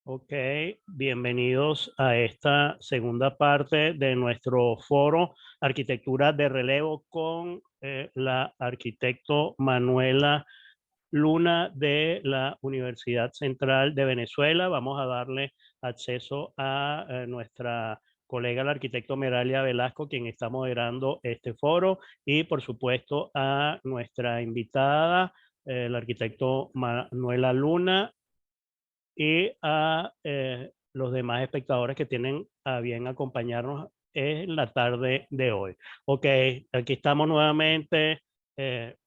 Ok, bienvenidos a esta segunda parte de nuestro foro Arquitectura de Relevo con la arquitecto Manuela Luna de la Universidad Central de Venezuela. Vamos a darle acceso a nuestra colega, el arquitecto Meralia Velasco, quien está moderando este foro, y por supuesto a nuestra invitada, el arquitecto Manuela Luna, y a los demás espectadores que tienen a bien acompañarnos en la tarde de hoy. Ok, aquí estamos nuevamente,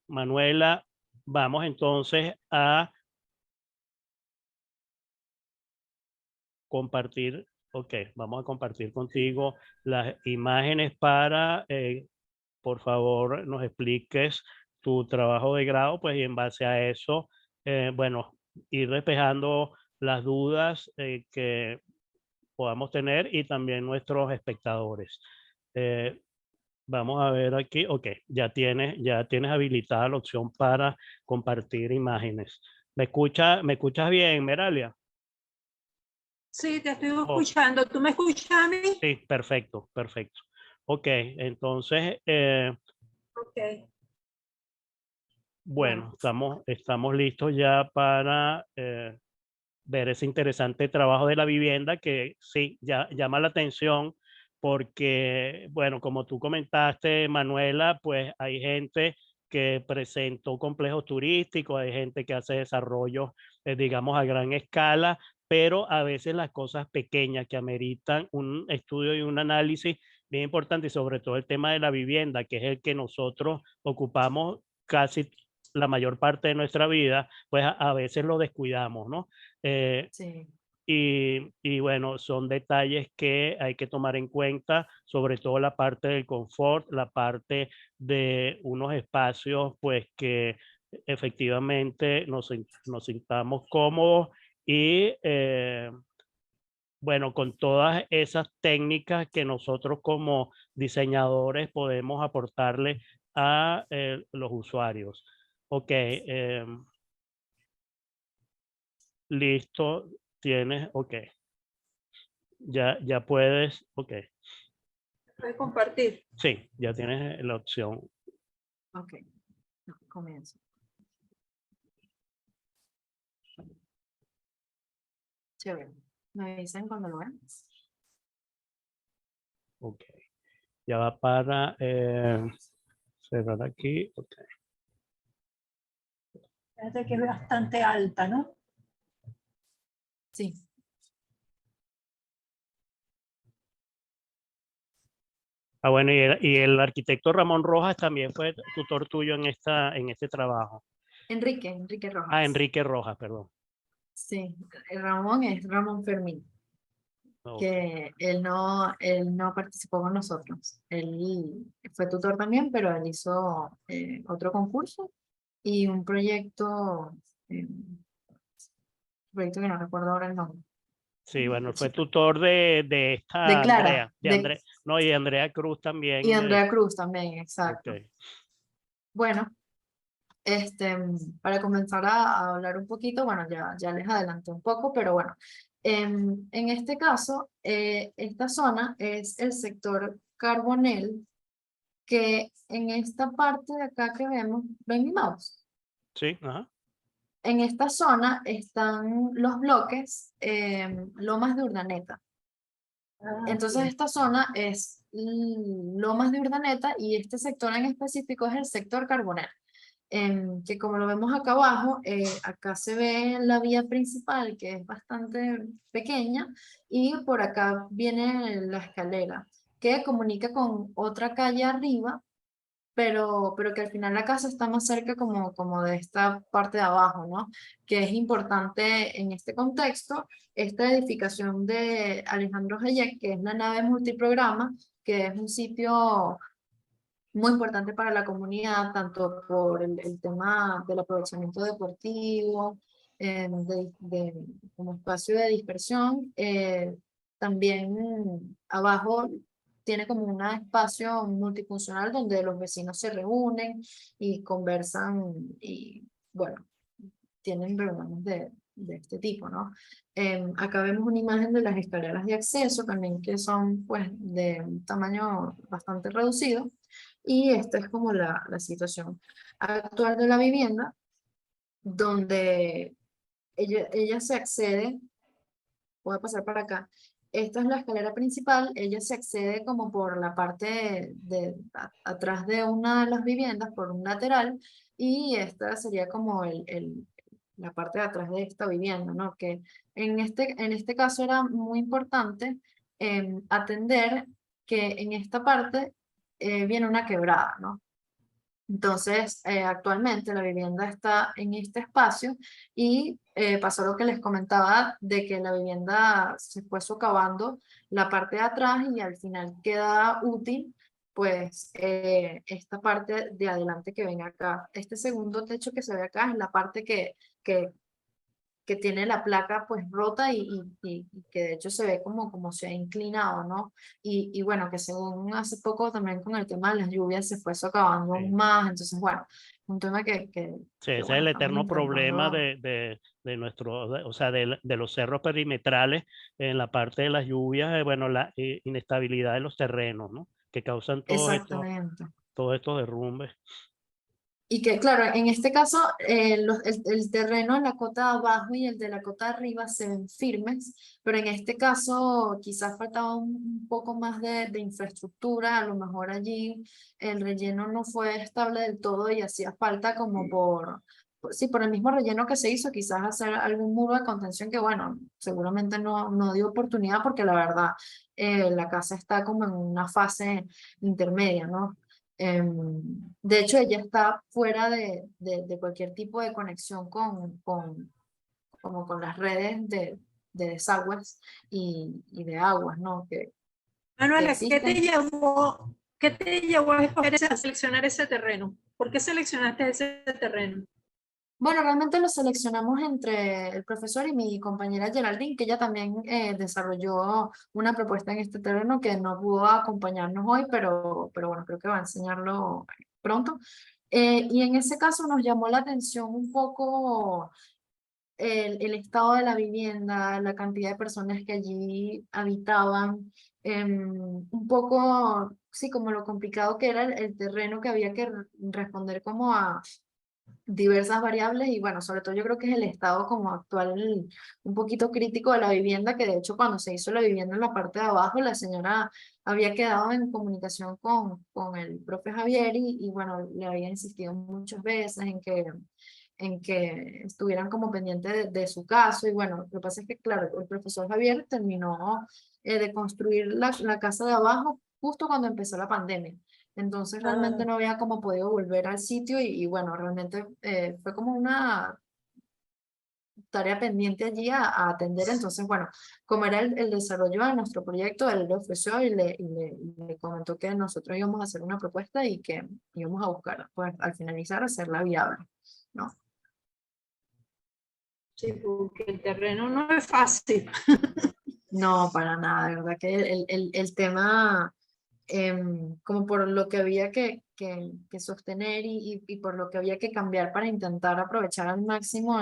Manuela. Vamos entonces a compartir, ok, vamos a compartir contigo las imágenes para, por favor, nos expliques tu trabajo de grado, pues y en base a eso, bueno, ir despejando las dudas que podamos tener y también nuestros espectadores. Eh, Vamos a ver aquí, ok, ya tienes habilitada la opción para compartir imágenes. Me escuchas bien, Meralia? Sí, te estoy Oh, escuchando. ¿Tú me escuchas a mí? sí, perfecto, perfecto. Ok, entonces, Ok, bueno, bueno. estamos listos ya para ver ese interesante trabajo de la vivienda que sí, ya llama la atención porque, bueno, como tú comentaste, Manuela, pues hay gente que presentó complejos turísticos, hay gente que hace desarrollos, digamos, a gran escala, pero a veces las cosas pequeñas que ameritan un estudio y un análisis bien importante, y sobre todo el tema de la vivienda, que es el que nosotros ocupamos casi la mayor parte de nuestra vida, pues a veces lo descuidamos, ¿no? Eh, Sí, y bueno, son detalles que hay que tomar en cuenta, sobre todo la parte del confort, la parte de unos espacios, pues que efectivamente nos sintamos cómodos y bueno, con todas esas técnicas que nosotros como diseñadores podemos aportarle a los usuarios. Ok, listo, tienes, ok. Ya puedes, ok. Voy a compartir. Sí, ya tienes la opción. ok. No, comienzo. Chévere. Me dicen cuando lo ven. Ok. Ya va para cerrar aquí. Ok. Fíjate que es bastante alta, ¿no? Sí. Ah, bueno, y el arquitecto Ramón Rojas también fue tutor tuyo en este trabajo. Enrique Ah, Rojas. Enrique Rojas, perdón. Sí. Ramón es Ramón Fermín, Ok. que él no participó con nosotros. Él fue tutor también, pero él hizo otro concurso y un proyecto que no recuerdo ahora el nombre. Sí, bueno, La fue chica. tutor de De esta Clara, Andrea, no, y de Andrea Cruz y también. Andrea Cruz también, Ok. exacto. Bueno, para comenzar a hablar un poquito, bueno, ya les adelanté un poco, pero bueno, en este caso, esta zona es el sector Carbonel, que en esta parte de acá que vemos, ven mi mouse. Sí, ajá. En esta zona están los bloques Lomas de Urdaneta. Ah, Entonces sí. esta zona es Lomas de Urdaneta y este sector en específico es el sector Carbonel. Que como lo vemos acá abajo, acá se ve la vía principal que es bastante pequeña y por acá viene la escalera que comunica con otra calle arriba, pero que al final la casa está más cerca como de esta parte de abajo, ¿no? Que es importante en este contexto, esta edificación de Alejandro Hayek, que es la nave multiprograma, que es un sitio muy importante para la comunidad, tanto por el tema del aprovechamiento deportivo, como espacio de dispersión. También abajo tiene como un espacio multifuncional donde los vecinos se reúnen y conversan y, bueno, tienen reuniones de este tipo, ¿no? Acá vemos una imagen de las escaleras de acceso también que son pues de un tamaño bastante reducido, y esta es como la situación actual de la vivienda, donde ella se accede. Voy a pasar para acá. Esta es la escalera principal, ella se accede como por la parte atrás de una de las viviendas, por un lateral, y esta sería como la parte de atrás de esta vivienda, ¿no? Que en este caso era muy importante atender que en esta parte viene una quebrada, ¿no? Entonces, actualmente la vivienda está en este espacio y pasó lo que les comentaba de que la vivienda se fue socavando la parte de atrás y al final queda útil pues esta parte de adelante que ven acá. Este segundo techo que se ve acá es la parte que, que tiene la placa pues rota y que de hecho se ve como se ha inclinado, ¿no? Y bueno, que según hace poco también con el tema de las lluvias se fue socavando aún Sí. más, entonces bueno, un tema Sí, ese es bueno, el estamos eterno problema intentando. de nuestro, o sea, de los cerros perimetrales en la parte de las lluvias, bueno, la inestabilidad de los terrenos, ¿no? Que causan Exactamente. todos estos derrumbes. Y que claro, en este caso el terreno en la cota de abajo y el de la cota de arriba se ven firmes, pero en este caso quizás faltaba un poco más de infraestructura, a lo mejor allí el relleno no fue estable del todo y hacía falta como sí, por el mismo relleno que se hizo, quizás hacer algún muro de contención que bueno, seguramente no dio oportunidad porque la verdad la casa está como en una fase intermedia, ¿no? De hecho, ella está fuera de cualquier tipo de conexión como con las redes de desagües y de aguas, ¿no? Que Manuela, existen. qué te llevó a a seleccionar ese terreno? ¿Por qué seleccionaste ese terreno? Bueno, realmente lo seleccionamos entre el profesor y mi compañera Geraldine, que ella también desarrolló una propuesta en este terreno que no pudo acompañarnos hoy, pero bueno, creo que va a enseñarlo pronto. Y en ese caso nos llamó la atención un poco el estado de la vivienda, la cantidad de personas que allí habitaban, un poco, sí, como lo complicado que era el terreno, que había que responder como a diversas variables y bueno, sobre todo yo creo que es el estado como actual un poquito crítico de la vivienda, que de hecho cuando se hizo la vivienda en la parte de abajo, la señora había quedado en comunicación con el profe Javier y bueno, le había insistido muchas veces en que estuvieran como pendientes de su caso y bueno, lo que pasa es que claro, el profesor Javier terminó de construir la casa de abajo justo cuando empezó la pandemia. Entonces realmente no había como podido volver al sitio y bueno, realmente fue como una tarea pendiente allí a atender. Entonces, bueno, como era el desarrollo de nuestro proyecto, él le ofreció le comentó que nosotros íbamos a hacer una propuesta y que íbamos a buscar, pues al finalizar, hacerla viable, ¿no? Sí, porque el terreno no es fácil. No, para nada, de verdad que el tema, como por lo que había que sostener y por lo que había que cambiar para intentar aprovechar al máximo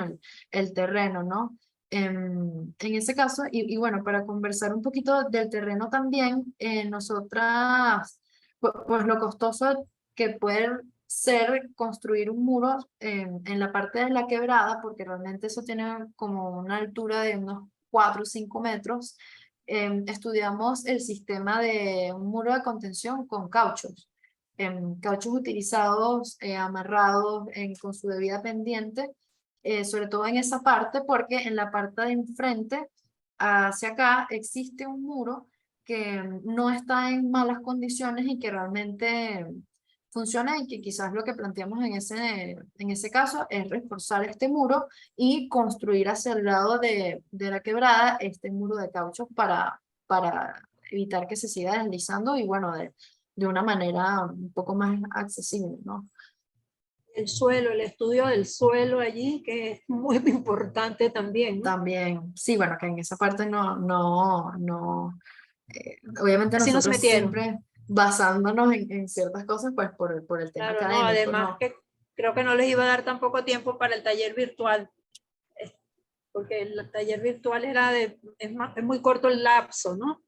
el terreno, ¿no? En ese caso, y bueno, para conversar un poquito del terreno también, nosotras, pues lo costoso que puede ser construir un muro en la parte de la quebrada, porque realmente eso tiene como una altura de unos 4 o 5 metros. Estudiamos el sistema de un muro de contención con cauchos, cauchos utilizados, amarrados con su debida pendiente, sobre todo en esa parte, porque en la parte de enfrente, hacia acá, existe un muro que no está en malas condiciones y que realmente funciona y que quizás lo que planteamos en ese caso es reforzar este muro y construir hacia el lado de la quebrada este muro de caucho para evitar que se siga deslizando y bueno, de una manera un poco más accesible, ¿no? El suelo, el estudio del suelo allí, que es muy importante también, ¿no? También, sí, bueno, que en esa parte obviamente Así nos nosotros metieron. siempre basándonos en ciertas cosas, pues por el tema Claro, no, académico, además ¿no? que creo que no les iba a dar tampoco tiempo para el taller virtual. Porque el taller virtual es muy corto el lapso, ¿no?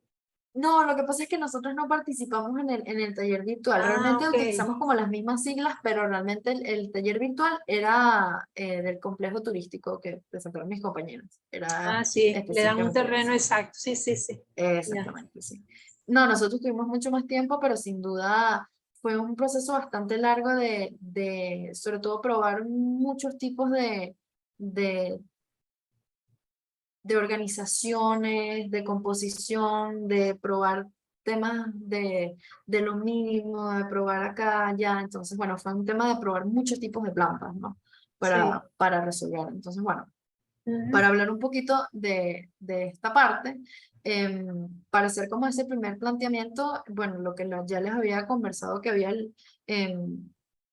No, lo que pasa es que nosotros no participamos en el taller virtual. Ah, Realmente ok. utilizamos como las mismas siglas, pero realmente el taller virtual era del complejo turístico que presentaron mis compañeros. Era Ah, sí, le dan un específicamente terreno eso. exacto. Sí, sí, sí. Ya. Exactamente, sí. No, nosotros tuvimos mucho más tiempo, pero sin duda fue un proceso bastante largo de sobre todo, probar muchos tipos de, de organizaciones, de composición, de probar temas de lo mínimo, de probar acá, allá. Entonces, bueno, fue un tema de probar muchos tipos de plantas, ¿no? Sí. Para resolver. Entonces, bueno, Ujú. para hablar un poquito de esta parte, para hacer como ese primer planteamiento, bueno, lo que ya les había conversado, que había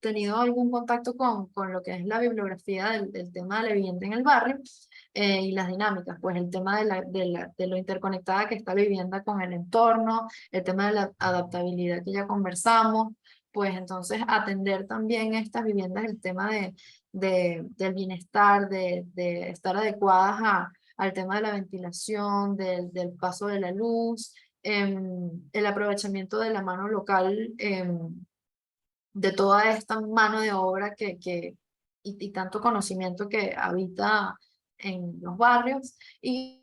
tenido algún contacto con lo que es la bibliografía del tema de la vivienda en el barrio y las dinámicas, pues el tema de lo interconectada que está la vivienda con el entorno, el tema de la adaptabilidad que ya conversamos, pues entonces atender también estas viviendas, el tema del bienestar, de estar adecuadas al tema de la ventilación, del paso de la luz, el aprovechamiento de la mano local, de toda esta mano de obra y tanto conocimiento que habita en los barrios y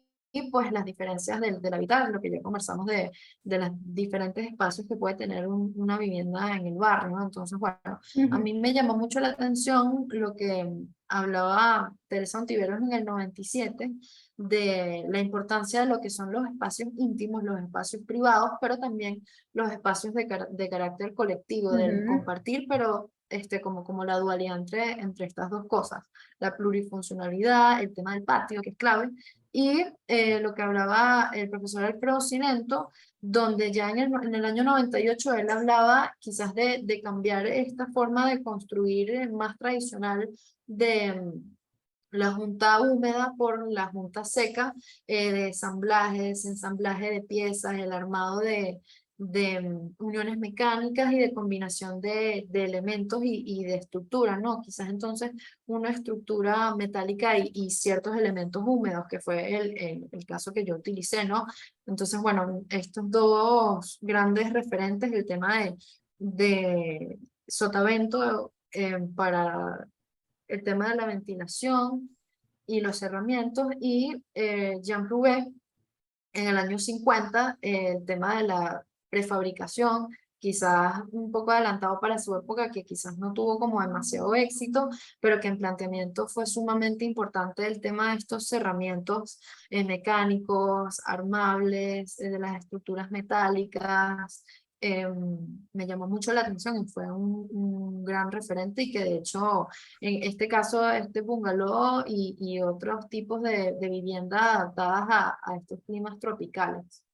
pues las diferencias del habitar, lo que ya conversamos de los diferentes espacios que puede tener una vivienda en el barrio, ¿no? Entonces, bueno, a Ujú. mí me llamó mucho la atención lo que hablaba Teresa Ontiveros en el 97 de la importancia de lo que son los espacios íntimos, los espacios privados, pero también los espacios de carácter colectivo, del Ujú. compartir, pero como la dualidad entre estas dos cosas, la plurifuncionalidad, el tema del patio, que es clave, y lo que hablaba el profesor Alfredo Cinento, donde ya en el año 98 él hablaba quizás de cambiar esta forma de construir más tradicional de la junta húmeda por la junta seca, de ensamblaje, desensamblaje de piezas, el armado de uniones mecánicas y de combinación de elementos y de estructuras, ¿no? Quizás entonces una estructura metálica y ciertos elementos húmedos, que fue el caso que yo utilicé, ¿no? Entonces, bueno, estos dos grandes referentes, el tema de sotavento para el tema de la ventilación y los cerramientos, y Jean Prouvé en el año 50, el tema de la prefabricación, quizás un poco adelantado para su época, que quizás no tuvo como demasiado éxito, pero que en planteamiento fue sumamente importante el tema de estos cerramientos mecánicos, armables, de las estructuras metálicas. Me llamó mucho la atención y fue un gran referente, y que de hecho en este caso, este bungalow y otros tipos de viviendas adaptadas a estos climas tropicales.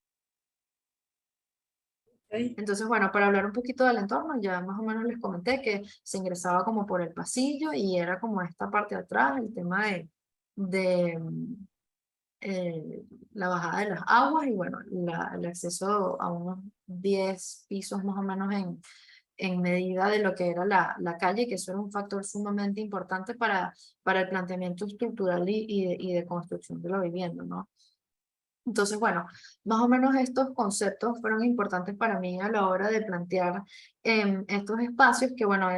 Ok. Entonces, bueno, para hablar un poquito del entorno, ya más o menos les comenté que se ingresaba como por el pasillo y era como esta parte de atrás, el tema de la bajada de las aguas y bueno, el acceso a unos 10 pisos más o menos en medida de lo que era la calle, que eso era un factor sumamente importante para el planteamiento estructural y de construcción de la vivienda, ¿no? Entonces, bueno, más o menos estos conceptos fueron importantes para mí a la hora de plantear estos espacios, que bueno,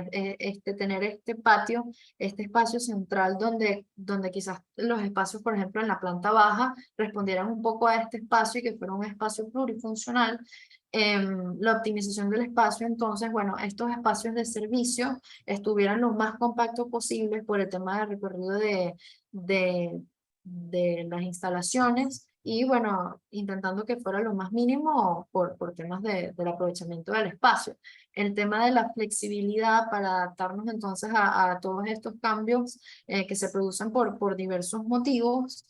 tener este patio, este espacio central donde quizás los espacios, por ejemplo, en la planta baja, respondieran un poco a este espacio y que fuera un espacio plurifuncional. La optimización del espacio, entonces, bueno, estos espacios de servicio estuvieran lo más compactos posibles por el tema de recorrido de, de las instalaciones y bueno, intentando que fuera lo más mínimo por temas del aprovechamiento del espacio. El tema de la flexibilidad para adaptarnos entonces a todos estos cambios que se producen por diversos motivos.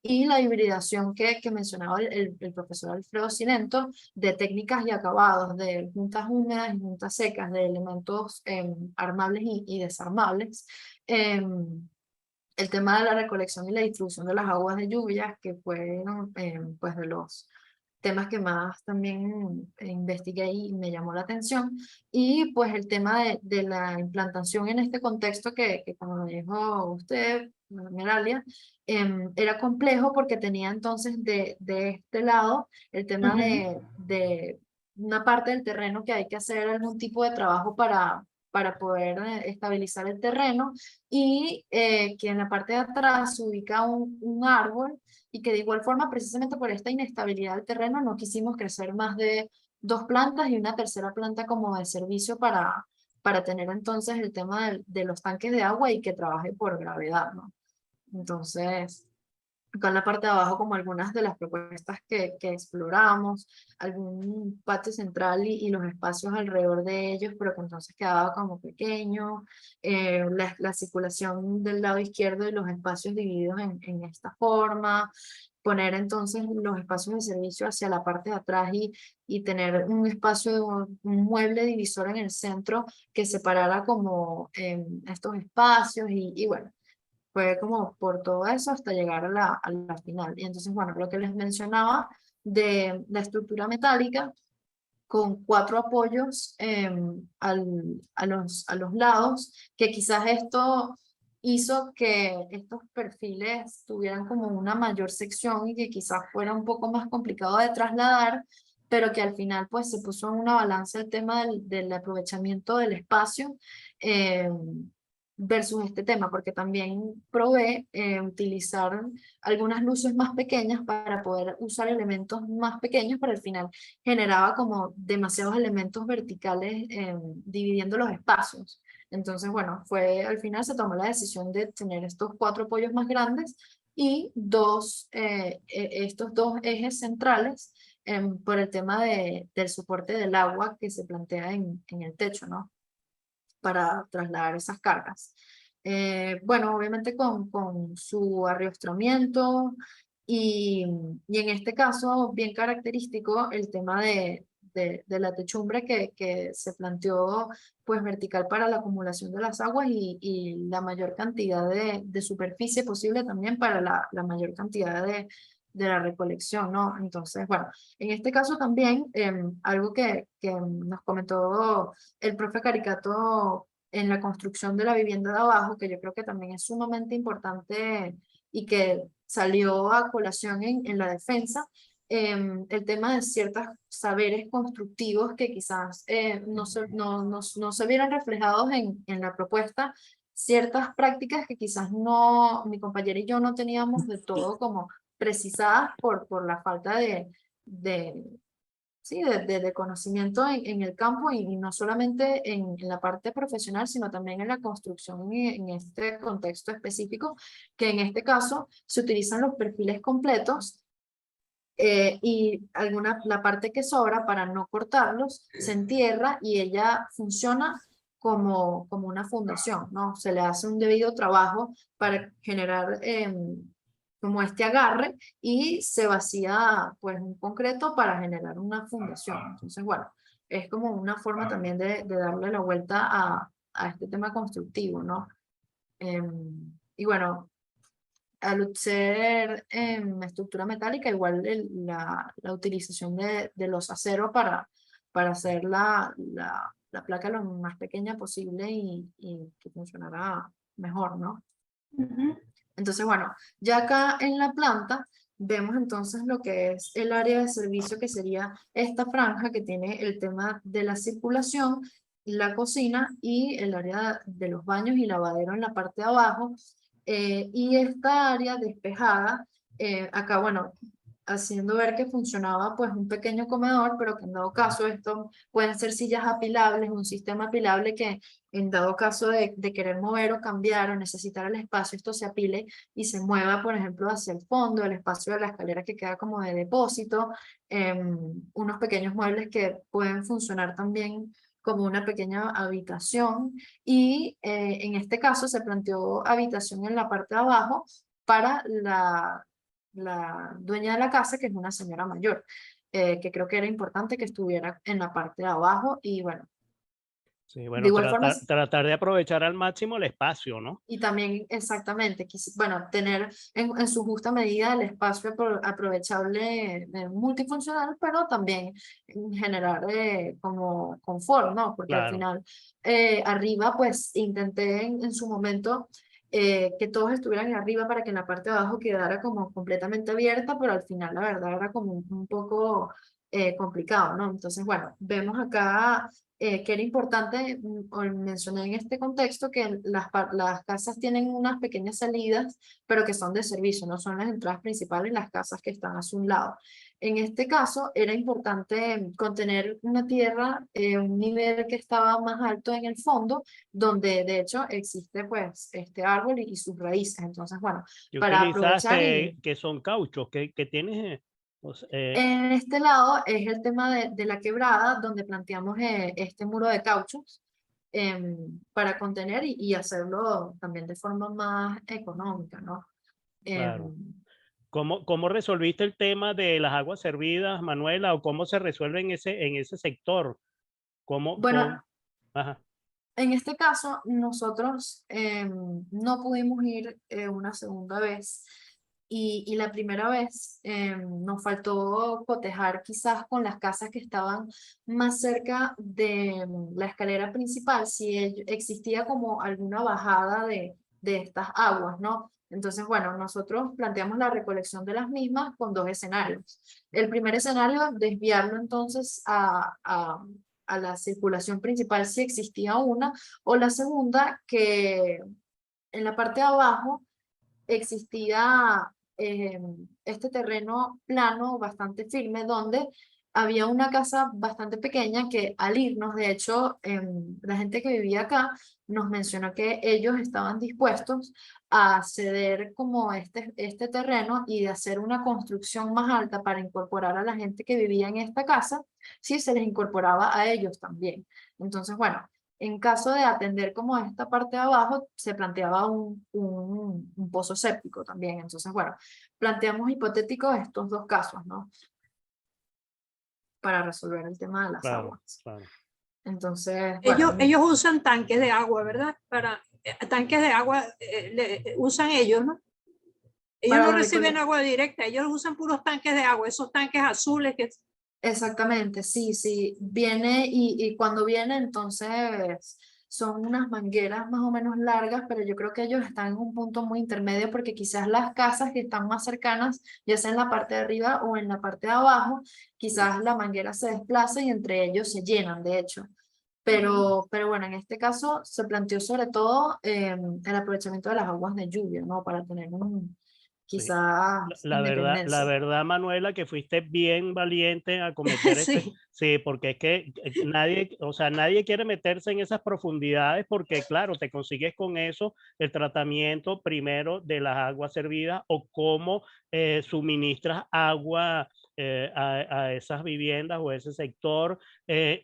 Y la hibridación que mencionaba el profesor Alfredo Cinento, de técnicas y acabados, de juntas húmedas y juntas secas, de elementos armables y desarmables. El tema de la recolección y la distribución de las aguas de lluvias, que fueron pues de los temas que más también investigué y me llamó la atención. Y pues el tema de la implantación en este contexto que como lo dijo usted, Meralia, era complejo porque tenía entonces de este lado el tema de una parte del terreno que hay que hacer algún tipo de trabajo para poder estabilizar el terreno y que en la parte de atrás se ubica un árbol y que de igual forma, precisamente por esta inestabilidad del terreno, no quisimos crecer más de 2 plantas y una tercera planta como de servicio para tener entonces el tema de los tanques de agua y que trabaje por gravedad, ¿no? Entonces, acá en la parte de abajo como algunas de las propuestas que exploramos, algún patio central y los espacios alrededor de ellos, pero que entonces quedaba como pequeño, la circulación del lado izquierdo y los espacios divididos en esta forma, poner entonces los espacios de servicio hacia la parte de atrás y tener un espacio, un mueble divisor en el centro que separara como estos espacios y bueno. Fue como por todo eso hasta llegar a la final. Y entonces, bueno, lo que les mencionaba de la estructura metálica con 4 apoyos a los lados, que quizás esto hizo que estos perfiles tuvieran como una mayor sección y que quizás fuera un poco más complicado de trasladar, pero que al final pues se puso en una balanza el tema del aprovechamiento del espacio. Versus este tema, porque también probé utilizar algunas luces más pequeñas para poder usar elementos más pequeños, pero al final generaba como demasiados elementos verticales dividiendo los espacios. Entonces, bueno, al final se tomó la decisión de tener estos 4 apoyos más grandes y estos 2 ejes centrales por el tema del soporte del agua que se plantea en el techo, ¿no? Para trasladar esas cargas. Bueno, obviamente con su arriostramiento y en este caso bien característico el tema de la techumbre que se planteó pues vertical para la acumulación de las aguas y la mayor cantidad de superficie posible también para la mayor cantidad de la recolección, ¿no? Entonces, bueno, en este caso también algo que nos comentó el profe Caricato en la construcción de la vivienda de abajo, que yo creo que también es sumamente importante y que salió a colación en la defensa, el tema de ciertos saberes constructivos que quizás no se vieran reflejados en la propuesta, ciertas prácticas que quizás mi compañera y yo no teníamos de todo como precisadas por la falta sí, de conocimiento en el campo y no solamente en la parte profesional, sino también en la construcción en este contexto específico, que en este caso se utilizan los perfiles completos y la parte que sobra para no cortarlos se entierra y ella funciona como una fundación, ¿no? Se le hace un debido trabajo para generar como este agarre y se vacía pues un concreto para generar una fundación. Entonces, bueno, es como una forma también de darle la vuelta a este tema constructivo, ¿no? Y bueno, al ser estructura metálica, igual la utilización de los aceros para hacer la placa lo más pequeña posible y que funcionara mejor, ¿no? Entonces, bueno, ya acá en la planta vemos entonces lo que es el área de servicio, que sería esta franja que tiene el tema de la circulación, la cocina y el área de los baños y lavadero en la parte de abajo. Y esta área despejada, acá, bueno, haciendo ver que funcionaba pues un pequeño comedor, pero que en dado caso esto pueden ser sillas apilables, un sistema apilable que en dado caso de querer mover o cambiar o necesitar el espacio, esto se apile y se mueva, por ejemplo, hacia el fondo, el espacio de la escalera que queda como de depósito, unos pequeños muebles que pueden funcionar también como una pequeña habitación y en este caso se planteó habitación en la parte de abajo para la dueña de la casa, que es una señora mayor, que creo que era importante que estuviera en la parte de abajo y bueno, Sí, De bueno, igual forma, tratar de aprovechar al máximo el espacio, ¿no? y también exactamente, bueno, tener en su justa medida el espacio aprovechable multifuncional, pero también generar como confort, ¿no? Porque al Claro, final arriba pues intenté en su momento que todos estuvieran arriba para que en la parte de abajo quedara como completamente abierta, pero al final la verdad era como un poco complicado, ¿no? Entonces, bueno, vemos acá que era importante, o mencioné en este contexto, que las casas tienen unas pequeñas salidas, pero que son de servicio, no son las entradas principales, las casas que están a su lado. En este caso, era importante contener una tierra, un nivel que estaba más alto en el fondo, donde de hecho existe pues este árbol y sus raíces. Entonces, bueno, ¿qué para aprovechar utilizaste y que son cauchos? ¿Que tienes? en este lado es el tema de la quebrada, donde planteamos este muro de cauchos para contener y hacerlo también de forma más económica, ¿no? Claro. Em, ¿Cómo resolviste el tema de las aguas servidas, Manuela? ¿O cómo se resuelve en ese sector? ¿Cómo? bueno, Ajá, en este caso nosotros no pudimos ir una segunda vez y la primera vez nos faltó cotejar quizás con las casas que estaban más cerca de la escalera principal, si existía como alguna bajada de estas aguas, ¿no? Entonces, bueno, nosotros planteamos la recolección de las mismas con dos escenarios. El primer escenario, desviarlo entonces a la circulación principal si existía una, o la segunda, que en la parte de abajo existía este terreno plano bastante firme donde había una casa bastante pequeña que al irnos, de hecho, la gente que vivía acá nos mencionó que ellos estaban dispuestos a ceder como este terreno y de hacer una construcción más alta para incorporar a la gente que vivía en esta casa, si se les incorporaba a ellos también. Entonces, bueno, en caso de atender como esta parte de abajo, se planteaba un pozo séptico también. Entonces, bueno, planteamos hipotéticos estos dos casos, ¿no? Para resolver el tema de las claro, aguas. claro. Entonces, Ellos bueno, usan tanques de agua, ¿verdad? Para tanques de agua usan ellos, ¿no? Ellos para no la reciben recolección. agua directa, ellos usan puros tanques de agua, esos tanques azules que Exactamente, sí, sí, viene y cuando viene entonces son unas mangueras más o menos largas, pero yo creo que ellos están en un punto muy intermedio porque quizás las casas que están más cercanas, ya sea en la parte de arriba o en la parte de abajo, quizás la manguera se desplaza y entre ellos se llenan, de hecho. Pero bueno, en este caso se planteó sobre todo el aprovechamiento de las aguas de lluvia, ¿no? Para tener Sí. quizás La independencia. verdad, Manuela, que fuiste bien valiente a cometer ese, sí. sí, porque es que nadie, o sea, nadie quiere meterse en esas profundidades porque, claro, te consigues con eso el tratamiento primero de las aguas servidas o cómo suministras agua a esas viviendas o a ese sector,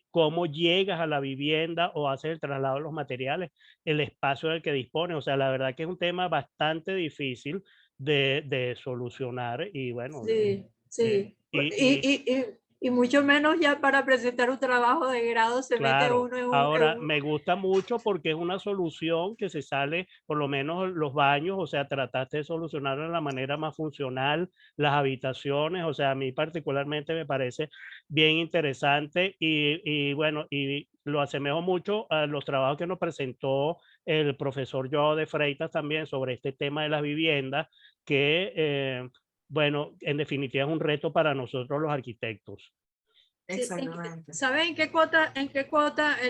cómo llegas a la vivienda o haces el traslado de los materiales, el espacio del que dispones. O sea, la verdad que es un tema bastante difícil de solucionar y bueno, Sí, sí. Y mucho menos ya para presentar un trabajo de grado se mete claro, uno ahora me gusta mucho porque es una solución que se sale, por lo menos los baños, o sea, trataste de solucionarlo de la manera más funcional, las habitaciones, o sea, a mí particularmente me parece bien interesante y bueno, y lo asemejo mucho a los trabajos que nos presentó el profesor Joao de Freitas también sobre este tema de las viviendas, que bueno, en definitiva es un reto para nosotros los arquitectos. sí, Exactamente. ¿sabes en qué cuota,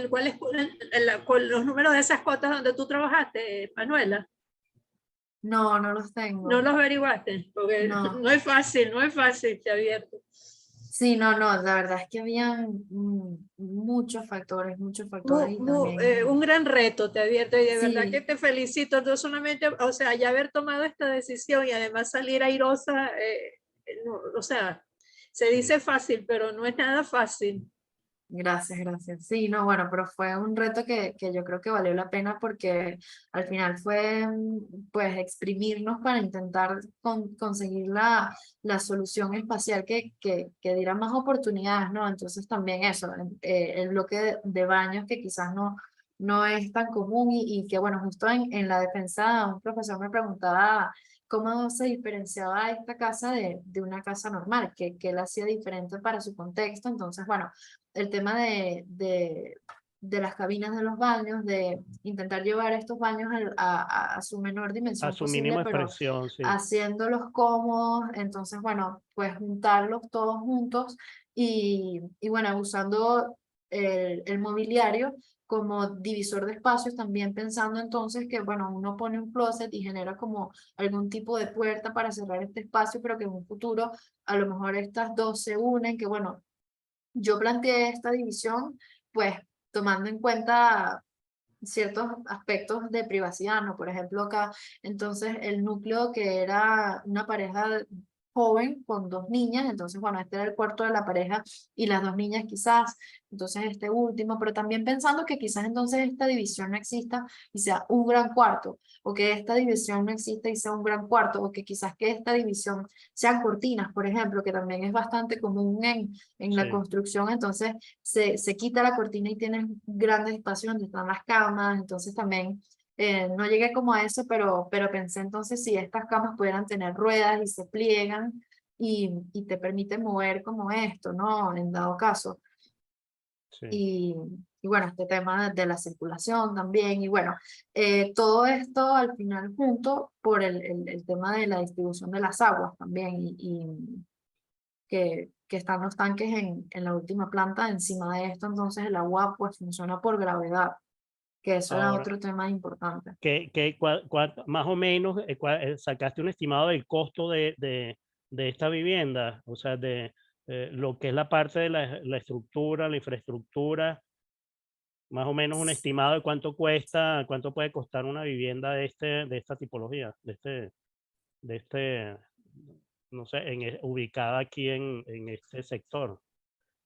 cuál es con los números de esas cuotas donde tú trabajaste, Manuela? No, no los No tengo. los averiguaste, porque No. no es fácil, te advierto. Sí, no, no, la verdad es que habían muchos factores y Un también, gran reto, te advierto, y de verdad que sí, te felicito, no solamente, o sea, ya haber tomado esta decisión y además salir airosa, o sea, se Sí. dice fácil, pero no es nada fácil. Gracias, gracias. Sí, no, bueno, pero fue un reto que yo creo que valió la pena porque al final fue pues exprimirnos para intentar conseguir la solución espacial que diera más oportunidades, ¿no? Entonces también eso, el bloque de baños que quizás no es tan común y que bueno, justo en la defensa un profesor me preguntaba cómo se diferenciaba esta casa de una casa normal, que la hacía diferente para su contexto. Entonces, bueno, el tema de las cabinas de los baños, de intentar llevar estos baños a su menor A dimensión su posible, mínima pero expresión, sí. haciéndolos cómodos. Entonces, bueno, pues juntarlos todos juntos y bueno, usando el mobiliario como divisor de espacios, también pensando entonces que, bueno, uno pone un closet y genera como algún tipo de puerta para cerrar este espacio, pero que en un futuro a lo mejor estas dos se unen, que bueno, yo planteé esta división, pues tomando en cuenta ciertos aspectos de privacidad, ¿no? Por ejemplo, acá, entonces el núcleo que era una pareja joven con dos niñas, entonces, bueno, este era el cuarto de la pareja y las dos niñas quizás, entonces este último, pero también pensando que quizás entonces esta división no exista y sea un gran cuarto, o que esta división no exista y sea un gran cuarto, o que quizás que esta división sean cortinas, por ejemplo, que también es bastante común en la Sí. construcción. Entonces se quita la cortina y tienes grandes espacios donde están las camas. Entonces también no llegué como a eso, pero pensé entonces si estas camas pudieran tener ruedas y se pliegan y te permiten mover como esto, ¿no? En dado caso. Sí. Y, y bueno, este tema de la circulación también. Y bueno, todo esto al final junto por el tema de la distribución de las aguas también y que están los tanques en la última planta. Encima de esto, entonces el agua pues funciona por gravedad, que eso era Ahora, otro tema importante. más o menos sacaste un estimado del costo de esta vivienda? O sea, de lo que es la parte de la estructura, la infraestructura, más o menos un estimado de cuánto cuesta, cuánto puede costar una vivienda de esta tipología, de este, no sé, ubicada aquí en este sector.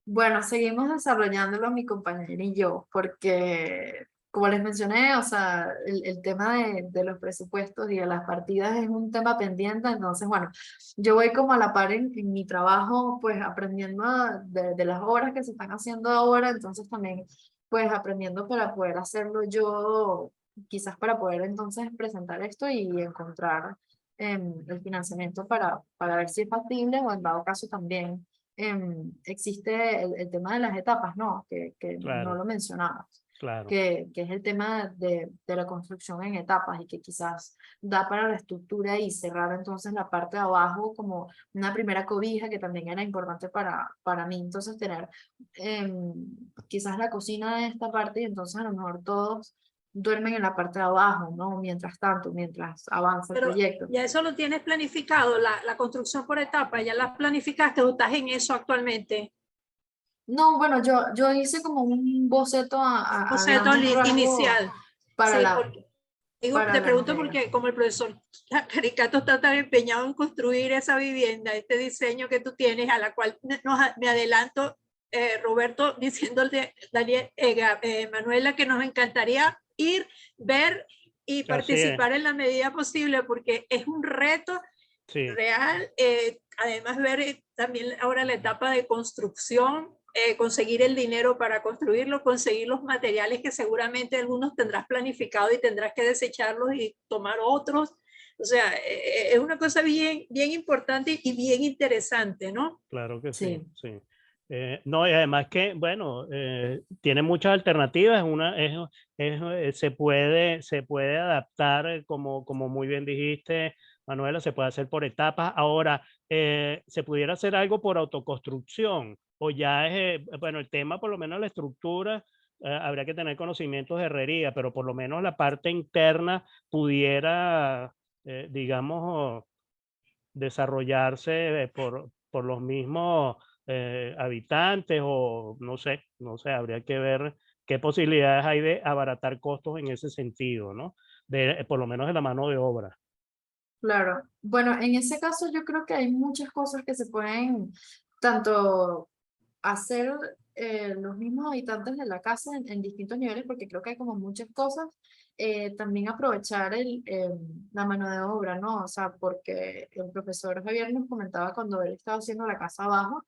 Bueno, seguimos desarrollándolo mi compañera y yo, porque como les mencioné, o sea, el tema de los presupuestos y de las partidas es un tema pendiente. Entonces, bueno, yo voy como a la par en mi trabajo, pues aprendiendo de las obras que se están haciendo ahora. Entonces también, pues aprendiendo para poder hacerlo yo, quizás para poder entonces presentar esto y encontrar el financiamiento para ver si es factible o en dado caso también existe el tema de las etapas, ¿no? Que no Claro, lo mencionamos, claro. que es el tema de la construcción en etapas y que quizás da para la estructura y cerrar entonces la parte de abajo como una primera cobija que también era importante para mí. Entonces tener quizás la cocina de esta parte y entonces a lo mejor todos duermen en la parte de abajo, ¿no? Mientras tanto, mientras avanza el Pero proyecto. ya eso lo tienes planificado, la construcción por etapa, ¿ya la planificaste o estás en eso actualmente? No, bueno, yo hice como un boceto O a sea, todo grandes rasgos inicial. para Sí, la, porque digo, para te la pregunto entrega. porque como el profesor Caricato está tan empeñado en construir esa vivienda, este diseño que tú tienes, a la cual me adelanto, Roberto, diciéndole, Daniel, Manuela, que nos encantaría ir, ver y Así es, participar en la medida posible, porque es un reto sí. real. Además, ver también ahora la etapa de construcción, conseguir el dinero para construirlo, conseguir los materiales que seguramente algunos tendrás planificado y tendrás que desecharlos y tomar otros. O sea, es una cosa bien, bien importante y bien interesante, ¿no? Claro que sí, Sí, sí. No, y además que, bueno, tiene muchas alternativas. Se puede adaptar, como muy bien dijiste, Manuela, se puede hacer por etapas. Ahora, ¿se pudiera hacer algo por autoconstrucción? O ya es, bueno, el tema, por lo menos la estructura, habría que tener conocimientos de herrería, pero por lo menos la parte interna pudiera, digamos, desarrollarse por los mismos habitantes o no sé, habría que ver qué posibilidades hay de abaratar costos en ese sentido, ¿no? Por lo menos de la mano de obra. claro. Bueno, en ese caso yo creo que hay muchas cosas que se pueden tanto hacer los mismos habitantes de la casa en distintos niveles, porque creo que hay como muchas cosas, también aprovechar la mano de obra, ¿no? O sea, porque el profesor Javier nos comentaba cuando él estaba haciendo la casa abajo,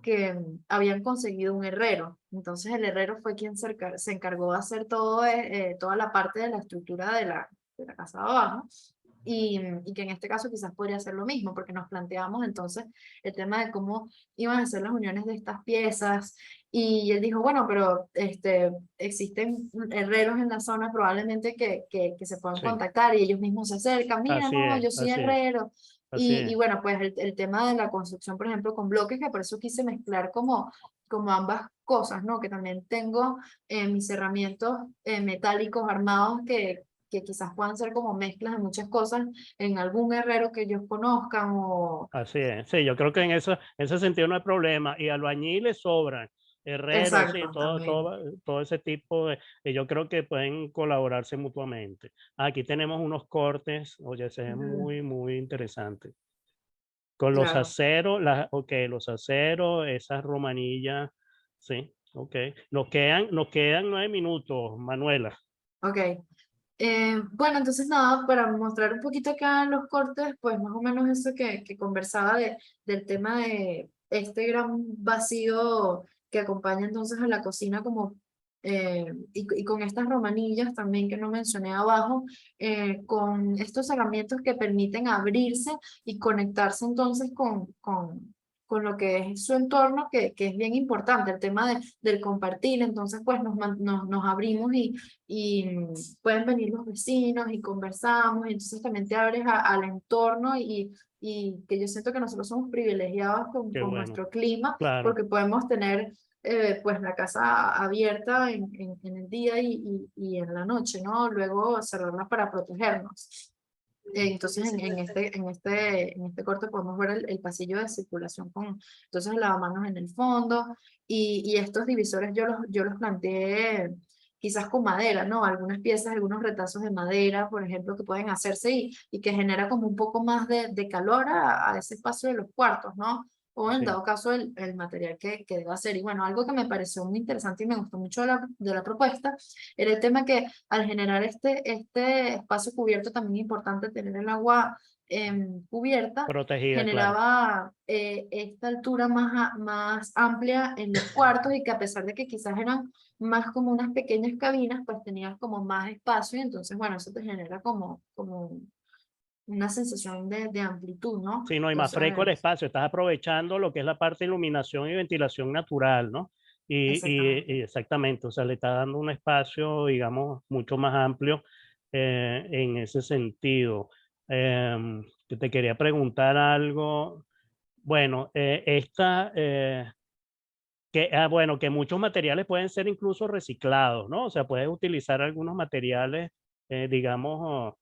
que habían conseguido un herrero. Entonces el herrero fue quien se encargó de hacer todo, toda la parte de la estructura de la casa de abajo. Y que en este caso quizás podría ser lo mismo, porque nos planteamos entonces el tema de cómo iban a ser las uniones de estas piezas, y él dijo, bueno, pero existen herreros en la zona probablemente que se puedan Sí, contactar y ellos mismos se acercan, mira, así no, es, yo soy así es, herrero. así Y es. bueno, pues el tema de la construcción, por ejemplo, con bloques, que por eso quise mezclar como ambas cosas, ¿no? Que también tengo mis herramientas metálicos armados que quizás puedan ser como mezclas de muchas cosas en algún herrero que ellos conozcan o... Así es. Sí, yo creo que en ese sentido no hay problema. Y albañiles sobran, herreros, sí, Exacto, también. todo ese tipo yo creo que pueden colaborarse mutuamente. Aquí tenemos unos cortes, oye, se ve Ujú, muy, muy interesante. Con los claro, aceros, ok, los aceros, esas romanillas, sí, ok. Nos quedan 9 minutos, Manuela. ok. Bueno, entonces nada, para mostrar un poquito acá los cortes, pues más o menos eso que conversaba del tema de este gran vacío que acompaña entonces a la cocina como, y con estas romanillas también que no mencioné abajo, con estos herramientas que permiten abrirse y conectarse entonces con lo que es su entorno, que es bien importante, el tema del compartir, entonces pues nos abrimos y pueden venir los vecinos y conversamos, y entonces también te abres al entorno y que yo siento que nosotros somos privilegiados Qué con bueno, nuestro clima, claro. porque podemos tener pues la casa abierta en el día y en la noche, ¿no? Luego cerrarla para protegernos. Entonces, en este corte podemos ver el pasillo de circulación con entonces el lavamanos en el fondo y estos divisores yo los planteé quizás con madera, ¿no? Algunas piezas, algunos retazos de madera, por ejemplo, que pueden hacerse y que genera como un poco más de calor a ese espacio de los cuartos, ¿no? O en Sí, dado caso el material que deba ser. Y bueno, algo que me pareció muy interesante y me gustó mucho de la propuesta era el tema que al generar este espacio cubierto, también es importante tener el agua cubierta, protegida, claro. generaba esta altura más amplia en los cuartos y que a pesar de que quizás eran más como unas pequeñas cabinas, pues tenías como más espacio y entonces, bueno, eso te genera como una sensación de amplitud, ¿no? Sí, no, y más fresco el Entonces, espacio, estás aprovechando lo que es la parte de iluminación y ventilación natural, ¿no? exactamente. Y exactamente, o sea, le está dando un espacio, digamos, mucho más amplio en ese sentido. Que te quería preguntar algo. Bueno, bueno, que muchos materiales pueden ser incluso reciclados, ¿no? O sea, puedes utilizar algunos materiales, digamos,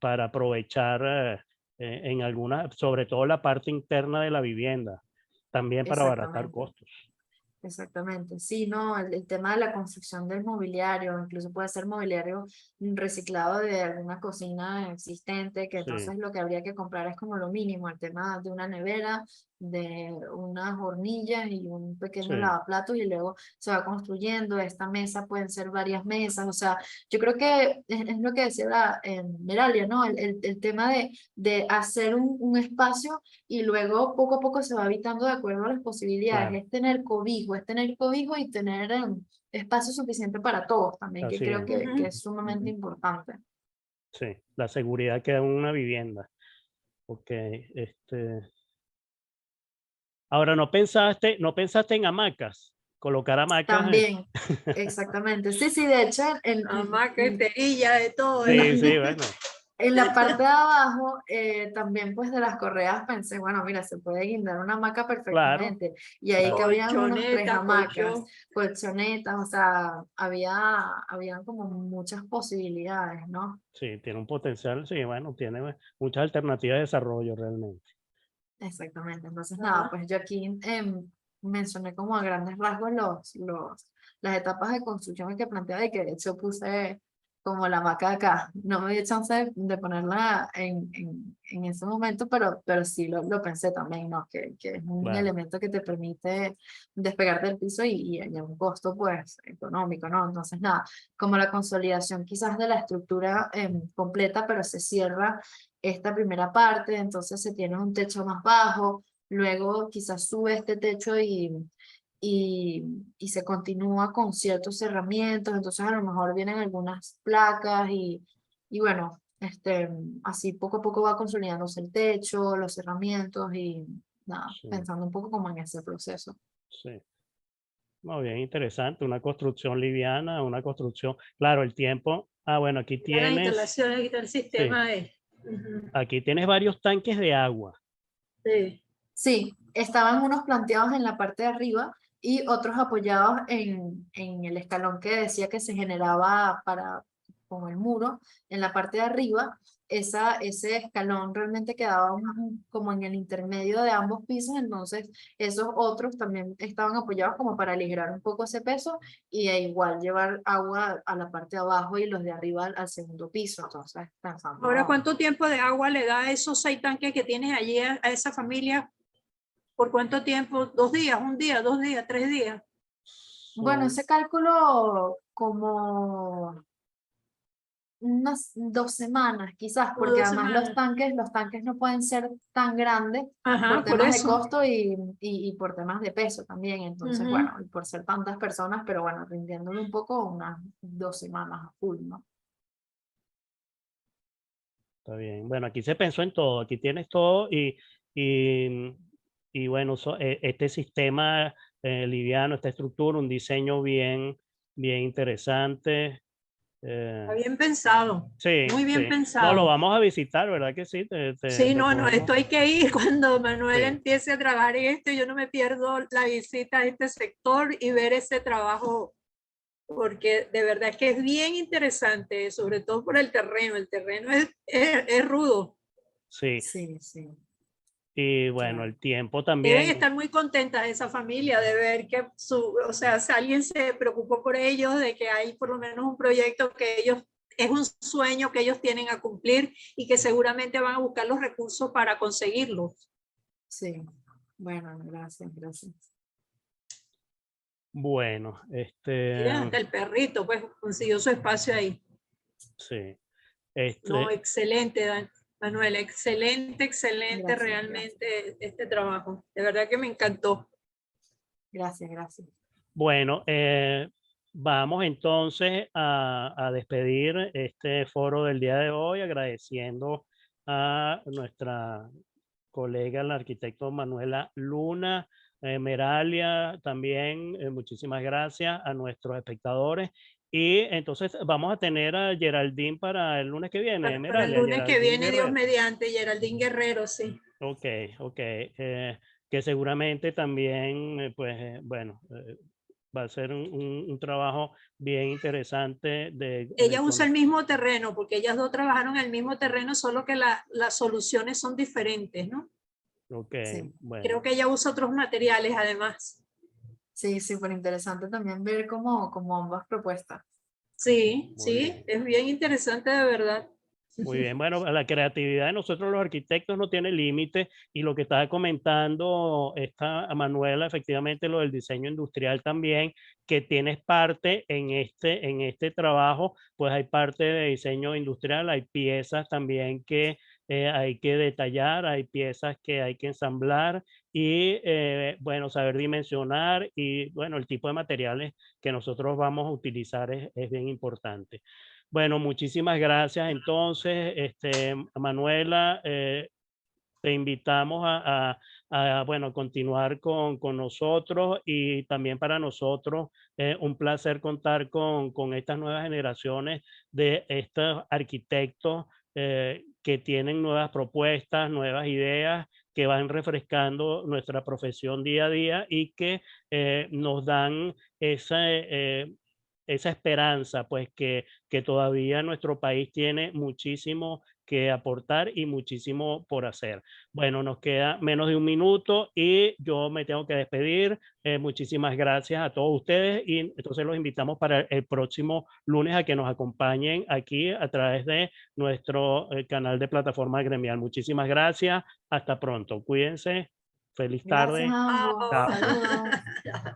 para aprovechar en algunas, sobre todo la parte interna de la vivienda, también para abaratar Exactamente. costos. Exactamente, sí, no, el tema de la construcción del mobiliario, incluso puede ser mobiliario reciclado de alguna cocina existente, que Sí, entonces lo que habría que comprar es como lo mínimo, el tema de una nevera, de unas hornillas y un pequeño sí, lavaplatos y luego se va construyendo, esta mesa pueden ser varias mesas, o sea, yo creo que es lo que decía Meralia, ¿no? El tema de hacer un espacio y luego poco a poco se va habitando de acuerdo a las posibilidades. claro, Es tener cobijo y tener espacio suficiente para todos también, que así creo es, que es sumamente importante. sí, la seguridad que da una vivienda. Ok, ahora no pensaste en hamacas, colocar hamacas. También, exactamente. Sí, sí, de hecho, Hamaca, perilla, de todo. Sí, sí, bueno, en la parte de abajo, también pues de las correas pensé, bueno, mira, se puede guindar una hamaca claro, perfectamente. Y ahí claro, cabían unos tres Colchoneta, hamacas, colchón. colchonetas, o sea, habían como muchas posibilidades, ¿no? sí, tiene un potencial, sí, bueno, tiene muchas alternativas de desarrollo realmente. Exactamente. Entonces, nada, Ajá. pues yo aquí mencioné como a grandes rasgos las etapas de construcción que planteaba y que de hecho puse como la vaca de acá. No me dio chance de ponerla en ese momento, pero sí lo pensé también, ¿no? Que es un Claro, elemento que te permite despegarte del piso y a un costo, pues, económico, ¿no? Entonces, nada, como la consolidación quizás de la estructura completa, pero se cierra esta primera parte, entonces se tiene un techo más bajo, luego quizás sube este techo y se continúa con ciertos cerramientos, entonces a lo mejor vienen algunas placas y bueno, así poco a poco va consolidándose el techo, los cerramientos y nada, sí, pensando un poco como en ese proceso. sí. Muy bien, interesante. Una construcción liviana, una construcción. Claro, el tiempo. Ah, bueno, aquí Ya las tienes. instalaciones y todo el Sí, sistema es. Ujú, aquí tienes varios tanques de agua. sí. Sí, estaban unos planteados en la parte de arriba y otros apoyados en el escalón que decía que se generaba con el muro en la parte de arriba. Ese escalón realmente quedaba como en el intermedio de ambos pisos, entonces esos otros también estaban apoyados como para aligerar un poco ese peso y igual llevar agua a la parte de abajo y los de arriba al segundo piso. Entonces, Ahora, pensando, ¿cuánto tiempo de agua le da a esos 6 tanques que tienes allí a esa familia? ¿Por cuánto tiempo? ¿2 días, un día, 2 días, 3 días? bueno, Son, ese cálculo como unas 2 semanas, quizás, Como porque dos además semanas. los tanques no pueden ser tan grandes por Ajá, por temas de eso. costo y por temas de peso también. Entonces, Ujú. bueno, y por ser tantas personas, pero bueno, rindiéndolo un poco, unas 2 semanas a full, ¿no? está bien. Bueno, aquí se pensó en todo. Aquí tienes todo y, y bueno, este sistema liviano, esta estructura, un diseño bien, bien interesante. Está eh, bien pensado. sí, Muy bien sí. No, lo pensado. vamos a visitar, ¿verdad que sí? Sí, Te no, no, podemos. esto hay que ir cuando Manuel Sí. empiece a trabajar en esto. Yo no me pierdo la visita a este sector y ver ese trabajo, porque de verdad es que es bien interesante, sobre todo por el terreno. El terreno es rudo. Sí, Sí, sí, y bueno, claro. el tiempo Deben también. estar muy contentas esa familia de ver que o sea, si alguien se preocupó por ellos, de que hay por lo menos un proyecto que ellos, es un sueño que ellos tienen a cumplir y que seguramente van a buscar los recursos para conseguirlo. Sí. Bueno, gracias, gracias. Bueno, Miren, hasta el perrito, pues consiguió su espacio ahí. sí, No, este, excelente, Manuel, excelente, excelente Gracias, gracias. realmente este trabajo. De verdad que me encantó. Gracias, gracias. bueno, vamos entonces a despedir este foro del día de hoy, agradeciendo a nuestra colega, la arquitecto Manuela Luna, Meralia, también muchísimas gracias a nuestros espectadores. Y entonces vamos a tener a Geraldine para el lunes que viene, Para el Meralia, lunes que Geraldine viene, Dios Guerrero. mediante, Geraldine Guerrero, sí. Ok, ok. Que seguramente también, pues, bueno, va a ser un trabajo bien interesante de Ella usa con. el mismo terreno, porque ellas dos trabajaron en el mismo terreno, solo que las soluciones son diferentes, ¿no? Ok, Sí. Creo bueno, que ella usa otros materiales además. Sí, súper interesante también ver como ambas propuestas. Sí, muy sí, bien. es bien interesante de verdad. Muy bien, bueno, la creatividad de nosotros los arquitectos no tiene límite y lo que estaba comentando esta Manuela, efectivamente lo del diseño industrial también, que tienes parte en este trabajo, pues hay parte de diseño industrial, hay piezas también que hay que detallar, hay piezas que hay que ensamblar y bueno, saber dimensionar y bueno, el tipo de materiales que nosotros vamos a utilizar es bien importante. Bueno, muchísimas gracias. Entonces, Manuela, te invitamos bueno, continuar con nosotros y también para nosotros un placer contar con estas nuevas generaciones de estos arquitectos que tienen nuevas propuestas, nuevas ideas que van refrescando nuestra profesión día a día y que nos dan esa esperanza, pues que todavía nuestro país tiene muchísimo que aportar y muchísimo por hacer. Bueno, nos queda menos de un minuto y yo me tengo que despedir. Muchísimas gracias a todos ustedes y entonces los invitamos para el próximo lunes a que nos acompañen aquí a través de nuestro canal de plataforma gremial. Muchísimas gracias. Hasta pronto. Cuídense. Feliz tarde. Gracias a ambos. Chao. Saludos.